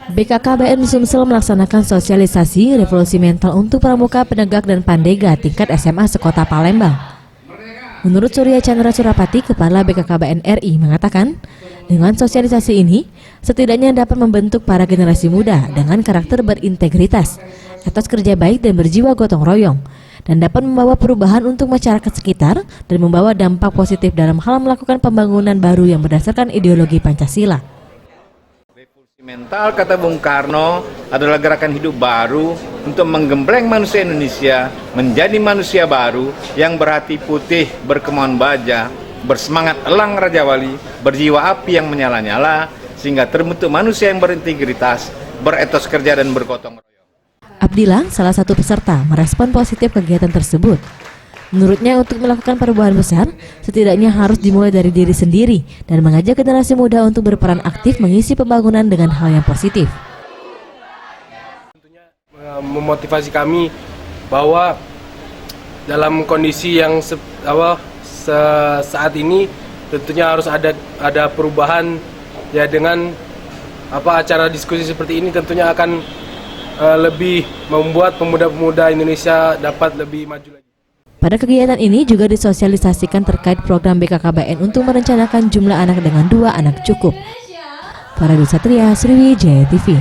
BKKBN Sumsel melaksanakan sosialisasi revolusi mental untuk pramuka, penegak, dan pandega tingkat SMA sekota Palembang. Menurut Surya Chandra Surapati, Kepala BKKBN RI mengatakan, dengan sosialisasi ini, setidaknya dapat membentuk para generasi muda dengan karakter berintegritas, etos kerja baik dan berjiwa gotong royong, dan dapat membawa perubahan untuk masyarakat sekitar dan membawa dampak positif dalam hal melakukan pembangunan baru yang berdasarkan ideologi Pancasila. Mental, kata Bung Karno, adalah gerakan hidup baru untuk menggembleng manusia Indonesia menjadi manusia baru yang berhati putih, berkemauan baja, bersemangat elang Raja Wali, berjiwa api yang menyala-nyala, sehingga terbentuk manusia yang berintegritas, beretos kerja dan bergotong royong. Abdillah, salah satu peserta, merespon positif kegiatan tersebut. Menurutnya, untuk melakukan perubahan besar, setidaknya harus dimulai dari diri sendiri dan mengajak generasi muda untuk berperan aktif mengisi pembangunan dengan hal yang positif. Tentunya memotivasi kami bahwa dalam kondisi yang saat ini tentunya harus ada perubahan ya, dengan acara diskusi seperti ini tentunya akan lebih membuat pemuda-pemuda Indonesia dapat lebih maju lagi. Pada kegiatan ini juga disosialisasikan terkait program BKKBN untuk merencanakan jumlah anak dengan 2 anak cukup. Faradu Satria, Sriwijaya TV.